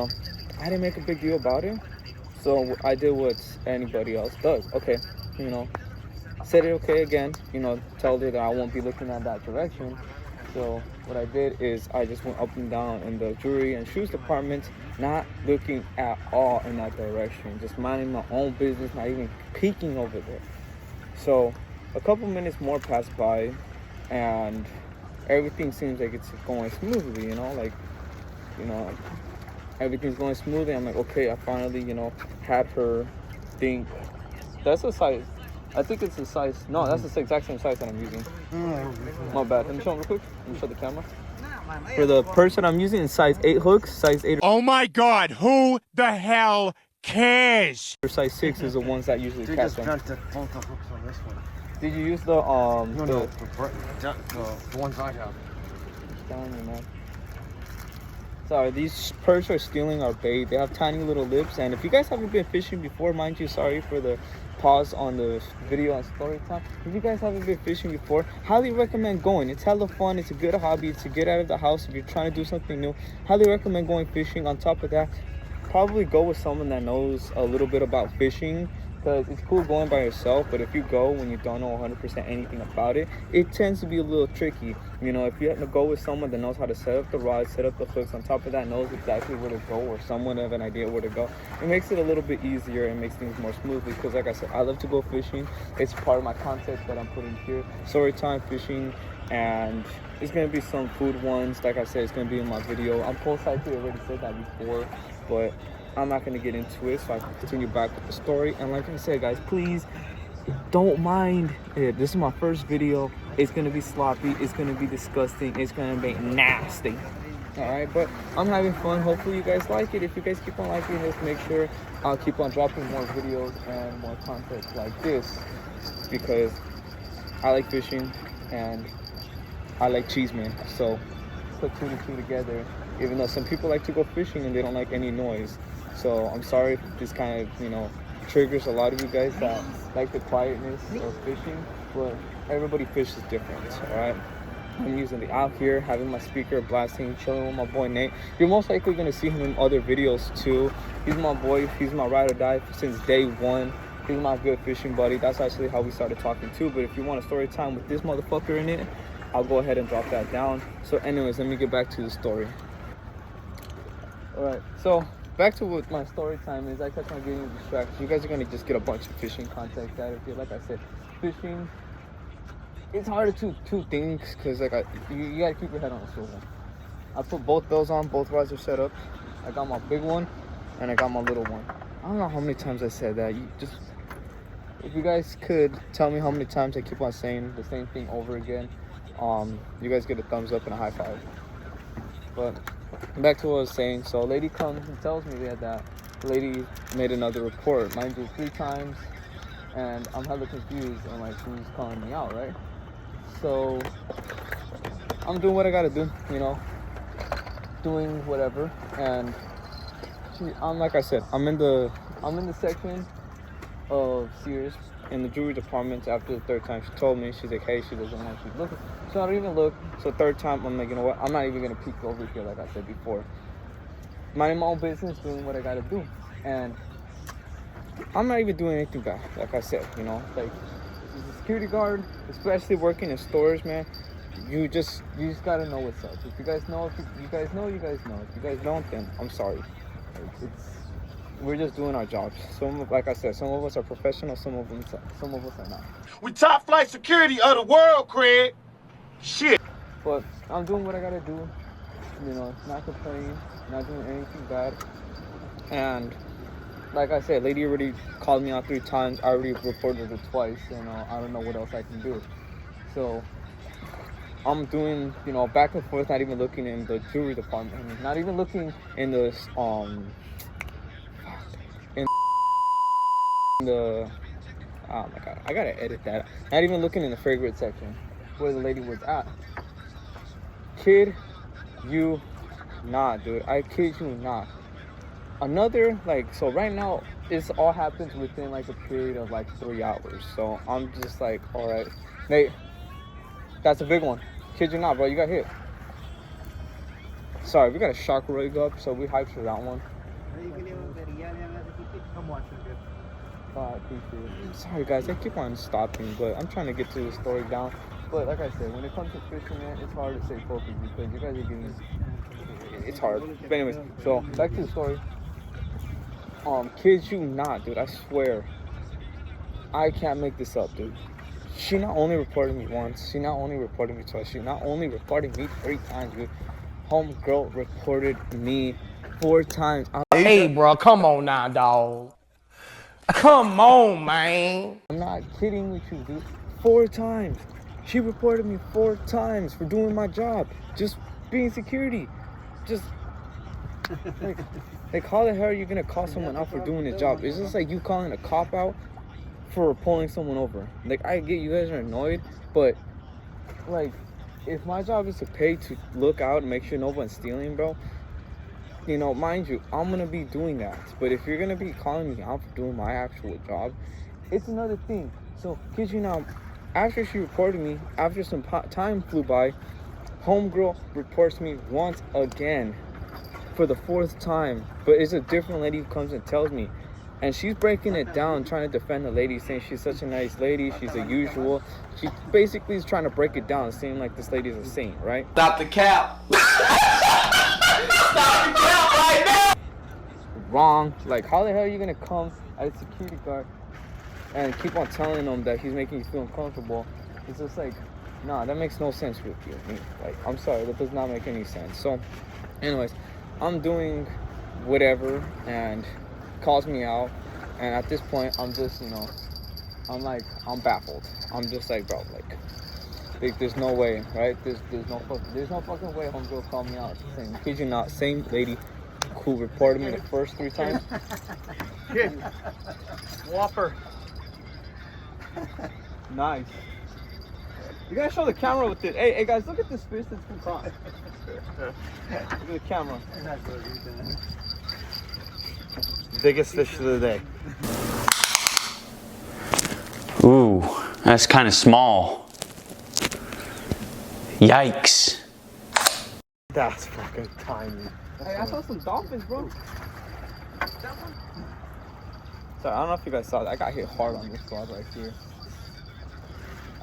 know, I didn't make a big deal about it. So I did what anybody else does. Okay, you know, said it okay again, told her that I won't be looking at that direction. So what I did is I just went up and down in the jewelry and shoes department, not looking at all in that direction, just minding my own business, not even peeking over there. So a couple minutes more passed by, and everything seems like it's going smoothly, you know, everything's going smoothly. I'm like, okay, I finally, had her think that's a size. I think it's a size. No, that's the exact same size that I'm using. My bad. Let me show them real quick. Let me show the camera. For the purse that I'm using, it's size 8 hooks. Size 8. Oh my God! Who the hell cares? Or size 6 is the ones that usually catch them. Both the hooks on this one. Did you use the No, the ones I have. Telling you, man. Sorry, these perch are stealing our bait. They have tiny little lips, and if you guys haven't been fishing before, mind you, sorry for the pause on the video on story time. If you guys haven't been fishing before, highly recommend going. It's hella fun. It's a good hobby. It's to get out of the house if you're trying to do something new. Highly recommend going fishing. On top of that, probably go with someone that knows a little bit about fishing, because it's cool going by yourself, but if you go when you don't know 100% anything about it, it tends to be a little tricky. If you have to go with someone that knows how to set up the rod, set up the hooks, on top of that knows exactly where to go, or someone have an idea where to go, it makes it a little bit easier and makes things more smoothly. Because like I said, I love to go fishing. It's part of my content that I'm putting here. Story time fishing, and there's gonna be some food ones. Like I said, it's gonna be in my video. I'm post likely already said that before, but I'm not going to get into it, so I can continue back with the story. And like I said, guys, please don't mind it. This is my first video. It's going to be sloppy. It's going to be disgusting. It's going to be nasty. All right, but I'm having fun. Hopefully you guys like it. If you guys keep on liking this, make sure I'll keep on dropping more videos and more content like this, because I like fishing and I like cheese, man. So put two and two together, even though some people like to go fishing and they don't like any noise. So I'm sorry if this kind of, triggers a lot of you guys that like the quietness of fishing, but everybody fishes different, all right? I'm using the out here, having my speaker blasting, chilling with my boy Nate. You're most likely going to see him in other videos too. He's my boy. He's my ride or die since day one. He's my good fishing buddy. That's actually how we started talking too. But if you want a story time with this motherfucker in it, I'll go ahead and drop that down. So anyways, let me get back to the story. All right, so back to what my story time is. I kept on getting distracted. You guys are gonna just get a bunch of fishing content out of here. Like I said, fishing, it's hard to do two things, because you gotta keep your head on a swivel. I put both those on. Both rods are set up. I got my big one and I got my little one. I don't know how many times I said that. If you guys could tell me how many times I keep on saying the same thing over again, you guys get a thumbs up and a high five. But back to what I was saying. So a lady comes and tells me that lady made another report, mind you, 3 times, and I'm hella confused and like, who's calling me out, right? So I'm doing what I gotta do, doing whatever, and I'm like I said, I'm in the section of Sears in the jewelry department. After the 3rd time she told me, she's like, hey, she doesn't know she's looking. So I don't even look. So 3rd time, I'm like, you know what? I'm not even gonna peek over here, like I said before. Minding my own business, doing what I gotta do, and I'm not even doing anything bad. Like I said, like as a security guard, especially working in stores, man. You just gotta know what's up. If you guys know, you guys know. If you guys don't, then I'm sorry. We're just doing our jobs. Like I said, some of us are professional, some of us are not. We top flight security of the world, Craig. Shit. But I'm doing what I gotta do. Not complaining, not doing anything bad. And like I said, lady already called me out 3 times. I already reported it twice. I don't know what else I can do. So I'm doing, back and forth, not even looking in the jewelry department. Not even looking in the oh my god, I gotta edit that. Not even looking in the fragrance section where the lady was at. Kid you not, dude. I kid you not. Another, so right now, this all happens within a period of 3 hours. So I'm just like, alright. Nate, that's a big one. Kid you not, bro, you got hit. Sorry, we got a shark rig up, so we hyped for that one. I'm watching it. I appreciate it. Sorry guys, I keep on stopping, but I'm trying to get to the story down. But like I said, when it comes to fishing, man, it's hard to stay focused because you guys are getting. It's hard. But anyways, so back to the story. Kids you not, dude. I swear, I can't make this up, dude. She not only reported me once, she not only reported me twice, she not only reported me 3 times, dude. Homegirl reported me 4 times. Hey, bro, come on now, dog. Come on, man. I'm not kidding with you, dude. 4 times. She reported me 4 times for doing my job. Just being security. Just like how the hell are you gonna call someone out for doing a job? It's just like you calling a cop out for pulling someone over. Like, I get you guys are annoyed, but like, if my job is to pay to look out and make sure no one's stealing, bro, you know, mind you, I'm gonna be doing that. But if you're gonna be calling me out for doing my actual job, it's another thing. So, kid you not, after she reported me, after some time flew by, homegirl reports me once again for the 4th time. But it's a different lady who comes and tells me. And she's breaking it down, trying to defend the lady, saying she's such a nice lady, she's a usual. She basically is trying to break it down, saying like this lady's a saint, right? Stop the cap. Stop the cap right now. Wrong. Like, how the hell are you gonna come as a security guard and keep on telling them that he's making you feel uncomfortable? It's just like, nah, that makes no sense with you. Like, I'm sorry, that does not make any sense. So, anyways, I'm doing whatever and calls me out, and at this point I'm just, you know, I'm baffled. I'm just like, bro, like there's no way, right? There's no fucking way homegirl called me out. Same, kid you not, same lady who reported me the first 3 times. Kid. Whopper. Nice. You gotta show the camera with it. Hey guys, look at this fish that's been caught. Look at the camera. Biggest fish of the day. Ooh, that's kind of small. Yikes. That's fucking tiny. Hey, I saw some dolphins, bro. Sorry, I don't know if you guys saw that. I got hit hard on this rod right here.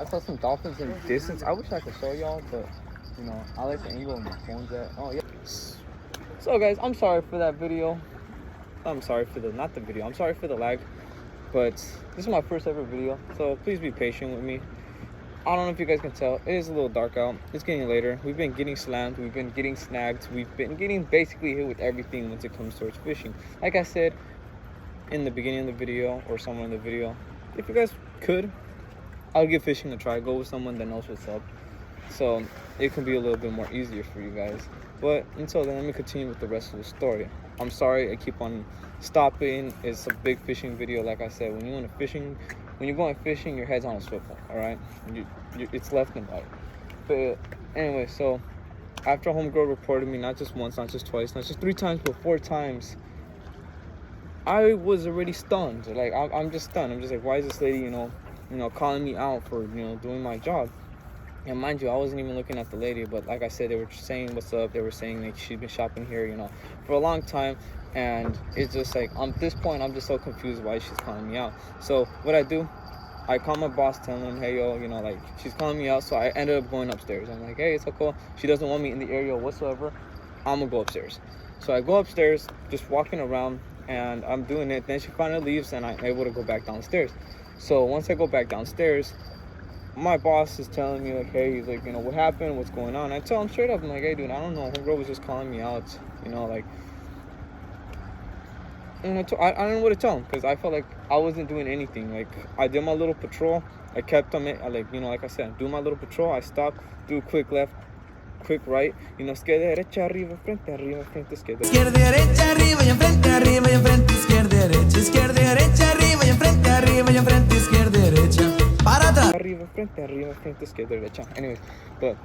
I saw some dolphins in the distance. I wish I could show y'all, but you know, I like the angle my phone's at. Oh yeah. So guys, I'm sorry for that video. I'm sorry for the, not the video, I'm sorry for the lag. But this is my first ever video, so please be patient with me. I don't know if you guys can tell, it is a little dark out. It's getting later. We've been getting slammed, we've been getting snagged, we've been getting basically hit with everything once it comes towards fishing. Like I said in the beginning of the video, or somewhere in the video, if you guys could, I'll give fishing a try. Go with someone that knows what's up, so it can be a little bit more easier for you guys. But until then, let me continue with the rest of the story. I'm sorry I keep on stopping. It's a big fishing video. Like I said, when you're going fishing, your head's on a swivel, all right? It's left and right. But anyway, so after homegirl reported me, not just once, not just twice, not just 3 times, but 4 times, I was already stunned. Like, I'm just stunned. I'm just like, why is this lady, you know, calling me out for, you know, doing my job? And mind you, I wasn't even looking at the lady, but like I said, they were saying what's up. They were saying like she's been shopping here, you know, for a long time. And it's just like, at this point, I'm just so confused why she's calling me out. So what I do, I call my boss, telling him, hey, yo, you know, like, she's calling me out. So I ended up going upstairs. I'm like, hey, it's so cool. She doesn't want me in the area whatsoever. I'm gonna go upstairs. So I go upstairs, just walking around, and I'm doing it. Then she finally leaves, and I'm able to go back downstairs. So once I go back downstairs, my boss is telling me, like, hey, he's like, you know, what happened? What's going on? I tell him straight up, I'm like, hey, dude, I don't know. Homegirl was just calling me out, you know, like, and I don't know what to tell him, because I felt like I wasn't doing anything. Like, I did my little patrol. I kept on it. I, like, you know, like I said, do my little patrol. I stopped, do a quick left, quick right. You know, izquierda, derecha, arriba, frente, izquierda. Izquierda, derecha, arriba y enfrente, izquierda, derecha. Izquierda, derecha, arriba y enfrente, izquierda, derecha. Para atrás. Arriba, frente, izquierda, derecha. Anyways, but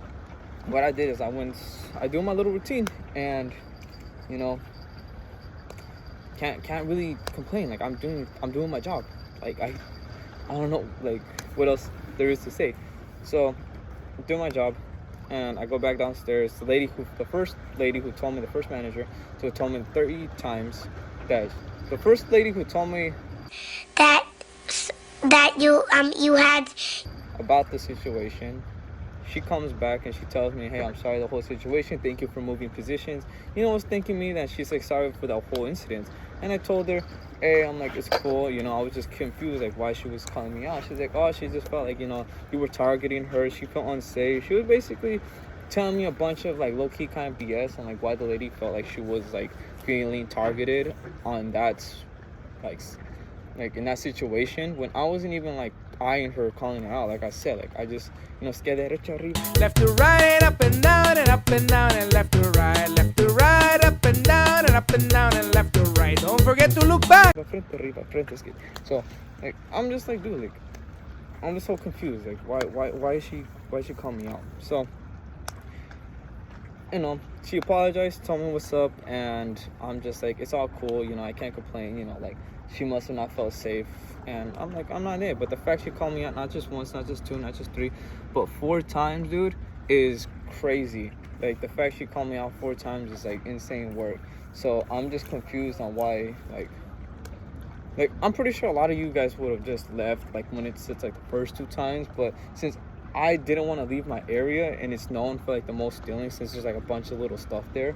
what I did is I do my little routine, and, you know, can't really complain. Like, I'm doing my job. Like, I don't know, like, what else there is to say. So I'm doing my job, and I go back downstairs. The first lady who told me, the first manager, who told me 30 times that the first lady who told me that you had about the situation, she comes back and she tells me, hey, I'm sorry the whole situation, thank you for moving positions. You know what's thinking me that she's like sorry for that whole incident. And I told her, hey, I'm like, it's cool, you know, I was just confused like why she was calling me out. She's like, oh, she just felt like, you know, you were targeting her, she felt unsafe. She was basically telling me a bunch of like low-key kind of BS on like why the lady felt like she was like feeling targeted on that like in that situation, when I wasn't even like eyeing her, calling her out. Like I said, like I just, you know, scared derecha arriba. Left to right, up and down and up and down and left to right, up and down and up and down and left to right. Don't forget to look back. Frente arriba, frente izquierda. So like I'm just like, dude, like I'm just so confused. Like why is she calling me out? So, you know, she apologized, told me what's up, and I'm just like, it's all cool, you know, I can't complain, you know, like she must have not felt safe. And I'm like, I'm not it. But the fact she called me out not just once, not just two, not just three, but 4 times, dude, is crazy. Like the fact she called me out 4 times is like insane work. So I'm just confused on why, like I'm pretty sure a lot of you guys would have just left like when it's like the first 2 times, but since I didn't want to leave my area and it's known for like the most stealing, since there's like a bunch of little stuff there.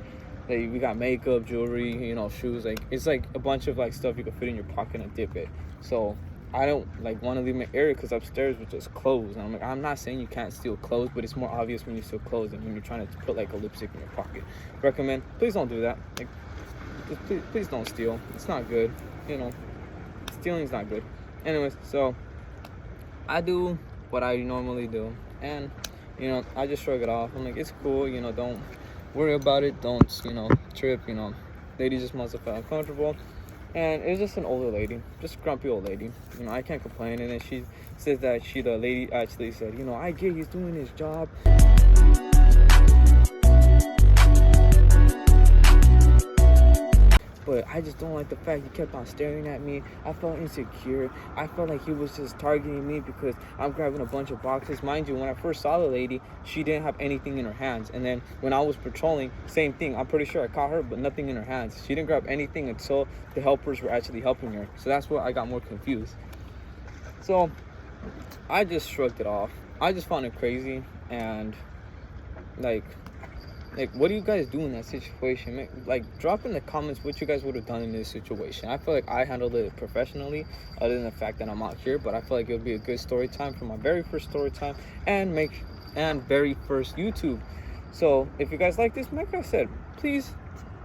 Like we got makeup, jewelry, you know, shoes. Like it's like a bunch of like stuff you can fit in your pocket and dip it. So I don't like want to leave my area because upstairs was just clothes. And I'm like, I'm not saying you can't steal clothes, but it's more obvious when you steal clothes than when you're trying to put like a lipstick in your pocket. Recommend, please don't do that. Like, please don't steal. It's not good. You know, stealing's not good. Anyways, so I do what I normally do, and you know, I just shrug it off. I'm like, it's cool. You know, don't worry about it, don't, you know, trip, you know, lady just must have felt uncomfortable. And it was just an older lady, just a grumpy old lady, you know, I can't complain. And then she says that the lady actually said, you know, I get he's doing his job, but I just don't like the fact he kept on staring at me. I felt insecure. I felt like he was just targeting me because I'm grabbing a bunch of boxes. Mind you, when I first saw the lady, she didn't have anything in her hands. And then when I was patrolling, same thing. I'm pretty sure I caught her, but nothing in her hands. She didn't grab anything until the helpers were actually helping her. So that's where I got more confused. So I just shrugged it off. I just found it crazy. And like, what do you guys do in that situation? Like, drop in the comments what you guys would have done in this situation. I feel like I handled it professionally, other than the fact that I'm out here. But I feel like it would be a good story time for my very first story time and very first YouTube. So if you guys like this, like I said, please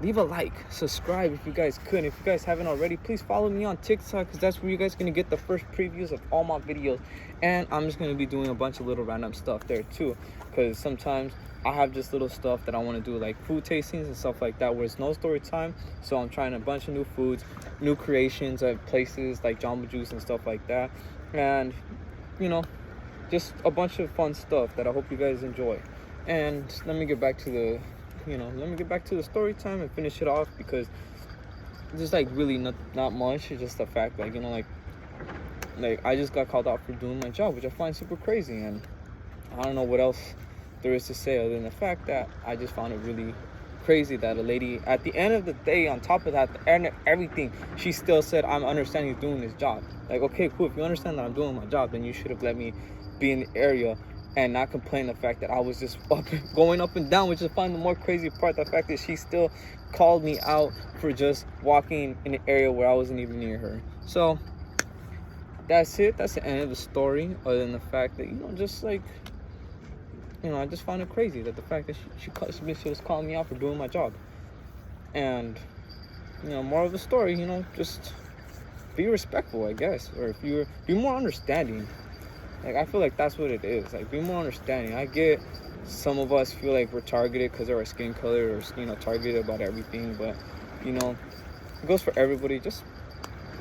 leave a like, subscribe if you guys could. If you guys haven't already, please follow me on TikTok, because that's where you guys are going to get the first previews of all my videos. And I'm just going to be doing a bunch of little random stuff there too, because sometimes I have just little stuff that I want to do, like food tastings and stuff like that, where it's no story time. So I'm trying a bunch of new foods, new creations of places like Jamba Juice and stuff like that. And, you know, just a bunch of fun stuff that I hope you guys enjoy. And let me get back to the story time and finish it off, because there's like really not much. It's just the fact, like, you know, like I just got called out for doing my job, which I find super crazy. And I don't know what else there is to say other than the fact that I just found it really crazy that a lady, at the end of the day, on top of that, the end of everything, she still said, I'm understanding you doing this job. Like, okay, cool, if you understand that I'm doing my job, then you should have let me be in the area and not complain the fact that I was just going up and down, which is find the more crazy part, the fact that she still called me out for just walking in an area where I wasn't even near her. So that's it. That's the end of the story, other than the fact that, you know, just like, you know, I just found it crazy that the fact that she was calling me out for doing my job. And, you know, more of the story, you know, just be respectful, I guess. Or if you're, be more understanding. Like, I feel like that's what it is. Like, be more understanding. I get some of us feel like we're targeted because of our skin color, or, you know, targeted about everything. But, you know, it goes for everybody. Just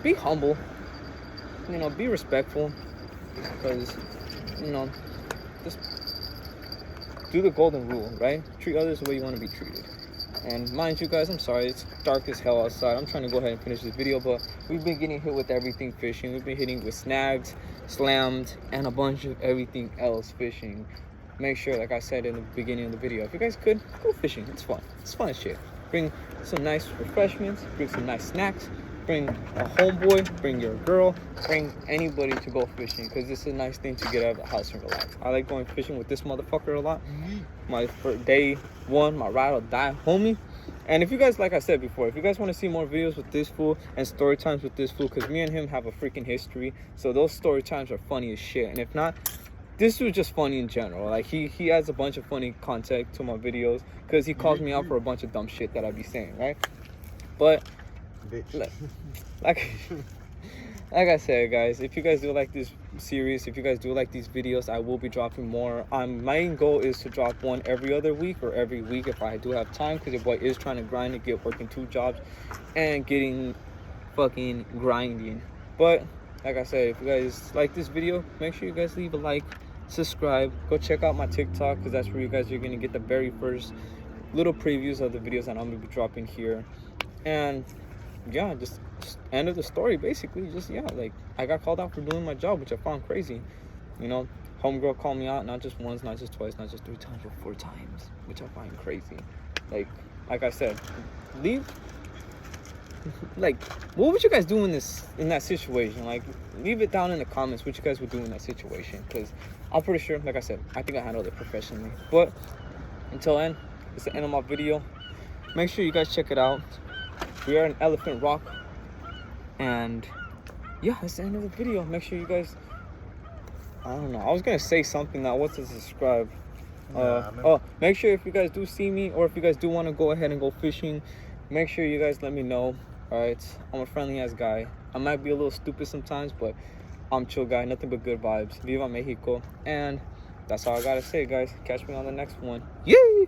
be humble. You know, be respectful. Because, you know, just do the golden rule, right? Treat others the way you want to be treated. And mind you guys, I'm sorry, it's dark as hell outside. I'm trying to go ahead and finish this video, but we've been getting hit with everything fishing. We've been hitting with snags, slammed, and a bunch of everything else fishing. Make sure, like I said in the beginning of the video, if you guys could, go fishing. It's fun. It's fun as shit. Bring some nice refreshments, bring some nice snacks, bring a homeboy, bring your girl, bring anybody to go fishing, because it's a nice thing to get out of the house and relax. I like going fishing with this motherfucker a lot. My first day one, my ride or die homie. And if you guys, like I said before, if you guys want to see more videos with this fool and story times with this fool, because me and him have a freaking history, so those story times are funny as shit. And if not, this dude's just funny in general. Like he adds a bunch of funny content to my videos, because he calls me out for a bunch of dumb shit that I be saying, right? But Bitch. like I said, guys, if you guys do like this series, if you guys do like these videos, I will be dropping more. My main goal is to drop one every other week or every week if I do have time, because your boy is trying to grind to get working 2 jobs and getting fucking grinding. But like I said, if you guys like this video, make sure you guys leave a like, subscribe, go check out my TikTok, because that's where you guys are going to get the very first little previews of the videos that I'm going to be dropping here. And yeah, just end of the story, basically. Just, yeah, like, I got called out for doing my job, which I found crazy. You know, homegirl called me out not just once, not just twice, not just 3 times, but 4 times, which I find crazy. Like I said, leave. Like, what would you guys do in that situation? Like, leave it down in the comments what you guys would do in that situation, because I'm pretty sure, like I said, I think I handled it professionally. But until then, it's the end of my video. Make sure you guys check it out. We are in Elephant Rock, and yeah, that's the end of the video. Make sure you guys, I don't know, I was gonna say something now. What's to subscribe? Make sure if you guys do see me, or if you guys do want to go ahead and go fishing, make sure you guys let me know. All right, I'm a friendly ass guy. I might be a little stupid sometimes, but I'm chill guy, nothing but good vibes. Viva Mexico. And that's all I gotta say, guys. Catch me on the next one. Yay!